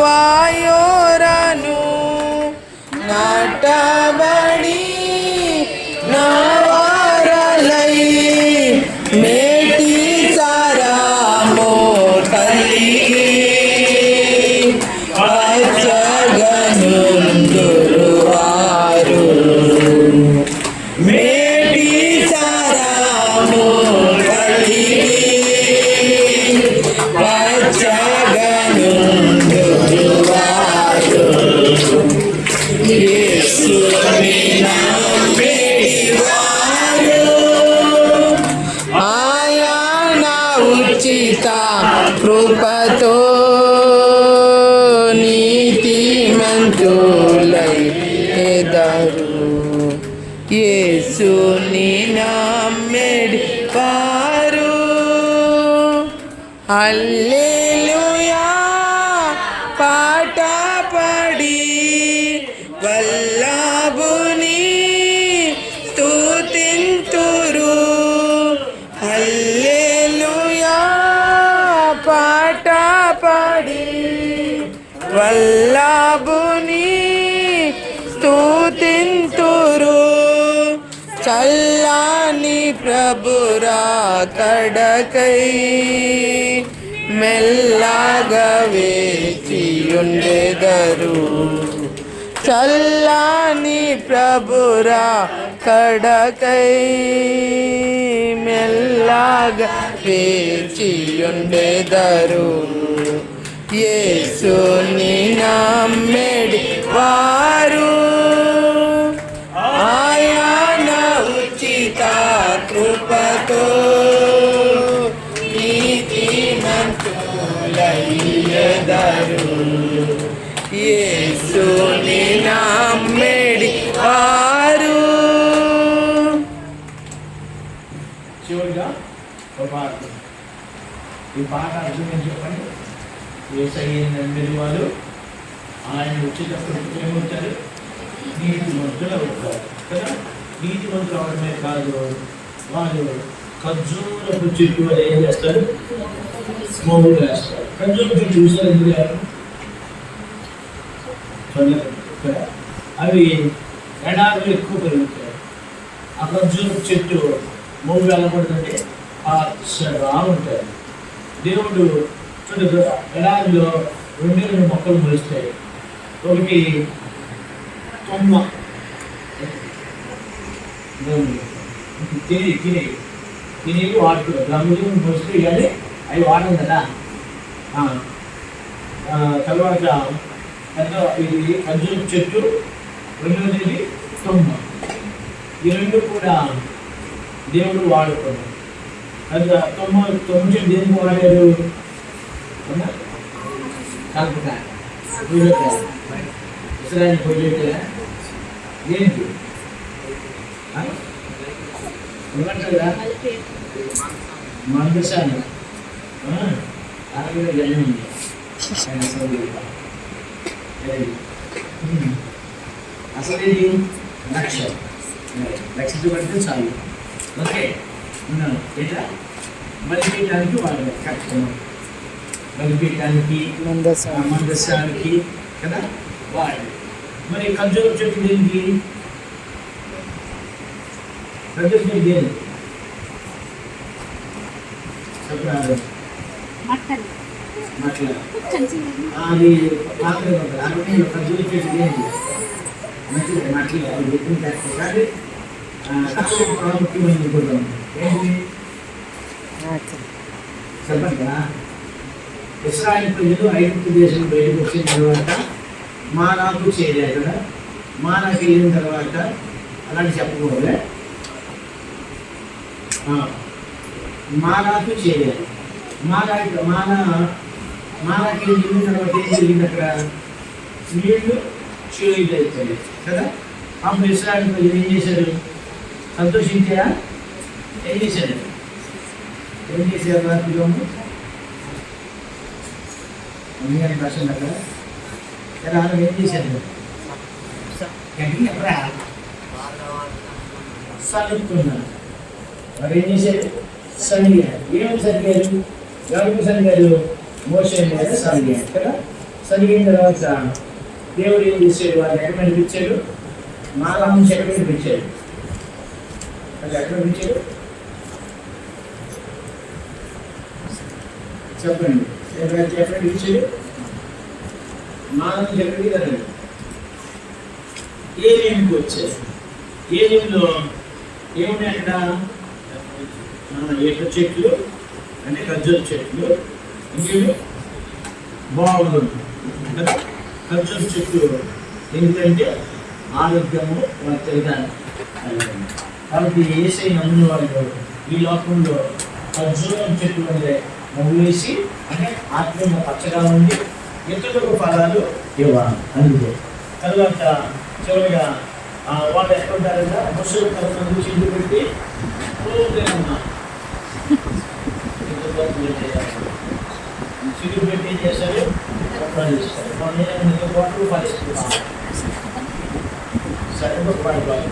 వాయోరను నాటబడి నవారలై మేటి సారామో తల్లి పచ్చగనుందురువారు మేటి సారామో తల్లి పచ్చగనుందురువారు యేసుని నమ్మివారు ఆయన ఉచిత కృపతో నీతిమంతులై ఎదరు యేసుని నమ్మివారు హల్లెలూయా పాట పాడి వల్లభుని స్తుతింతురు హల్లెలూయా పాట పాడి వల్లభుని స్తుతింతురు చల్లని ప్రభురా కడకై మెల్లగా వేచియుండెదరు చల్లని ప్రభురా కడకై మెల్లగా వేచియుండెదరు యేసుని నమ్మిడి వారు ఆయన ఉచిత కృపతో నీతిమంతులై ఎదరు యేసుని నమ్మిడి వారు. చివరిగా ఒక పాట, ఈ పాట అర్థం చెప్పండి. యేసయ్య నమ్మిన వారు ఆయన ఉచిత కృపతో ఏమవుతారు? నీతిమంతులు అవుతారు కదా. నీతిమంతులు అవడమే కాదు, వాళ్ళు ఖర్జూరపు చెట్టు వాళ్ళు ఏం చేస్తారు? స్మోగులు వేస్తారు. ఖర్జూరపు చెట్టు చూస్తారు ఎందుకు కదా, అవి ఎడారులు ఎక్కువ పెరుగుతాయి. ఆ ఖర్జూరపు చెట్టు మోగు ఎలా పడుతుంటే పచ్చగా ఉంటాయి. దేవుడు చూడదు, ఎడారిలో 2 మొక్కలు మొలుస్తాయి. ఒకటి కొమ్మ తినేవి వాడుతారు. రంగులు మొలుస్తాయి కానీ అవి వాడడం కదా. తర్వాత పెద్ద ఇది ఖర్జూర చెట్టు, రెండోది కొమ్మ. ఈ 2 కూడా దేవుడు వాడుకున్నాడు. అది కొమ్మ చెట్టు దేనికి వాడారు? కలుపుకాయ, ఇస్రాయల్ పొయ్యి ఏంటి ఏమంటారా? మందసాన్ని అరవై జరిగింది. అసలు ఇది రక్షించబడితే చాలు. ఓకే, ఎట్లా బలిపీయడానికి వాళ్ళు కష్టం, బలిపీయడానికి మందసానికి కదా వాడు. మరి ఖర్జూర చెట్టు దేనికి? ఖర్జూర చెట్టు దేని చెప్పారు? మట్ల అది పాత్ర ఉంటుంది. ఖర్జూర చెట్టు దేనికి? మట్ల అది ఎప్పుడు చేస్తారు కానీ ప్రాముఖ్యమైనది కూడా ఏంటి చెప్పండి. ఇస్రాయేల్ ప్రజలు ఐగుప్తు దేశం బయటకు వచ్చిన తర్వాత మానాకు చేరారు కదా. మానాకు వెళ్ళిన తర్వాత అలాంటి చెప్పకూడదు. మానాకు చేరారు. మానాకి వెళ్ళిన తర్వాత ఏం జరిగింది? అక్కడ నీళ్లు చేయులు అయిపోయాయి కదా. అప్పుడు ఇస్రాయేల్ ప్రజలు ఏం చేశారు? సంతోషించారా? ఏం చేశారు? రాత్రిలో అన్ని భాషలు అక్కడ ఏం చేశారు? సలుపుకున్నారు. మరి ఏం చేశారు? సరిగారు. ఏమి సరిగారు? ఎవరికి సరిగారు? మోషే మీద సరిగాడు కదా. సరిగిన తర్వాత దేవుడు ఏం చేశాడు? వాళ్ళు ఎక్కడ నడిపించాడు? మాలా నుంచి ఎక్కడ నడిపించాడు? అది ఎక్కడ నడిపించాడు చెప్పండి. ఎక్కడ నడిపించాడు? మాలా నుంచి ఎక్కడికి కదండి ఏలియంకి వచ్చాడు. ఏలియంలో ఏమున్నాయి అక్కడ? ఏట చెట్లు అంటే ఖర్జూర చెట్లు, ఇంకేమి బాగుంది కదా. ఖర్జూర చెట్లు ఎందుకంటే ఆరోగ్యము వర్తడానికి. కాబట్టి ఏసై నమ్మిన వాళ్ళు ఈ లోకంలో ఖర్జూరం చెట్లు అంటే నవ్వు వేసి అంటే ఆత్మీయ పచ్చగా ఉండి ఇతరులకు ఫలాలు ఇవ్వాలి. అందుకే తర్వాత చివరిగా వాళ్ళు ఎక్కడుంటారంటే ముసలి తరఫున చిల్లు పెట్టి చిల్లు పెట్టి ఏం చేస్తారు? చేస్తారు. మనం ఏమైనా 1 రూపాయలు ఇస్తున్నాం సరే 1 రూపాయలు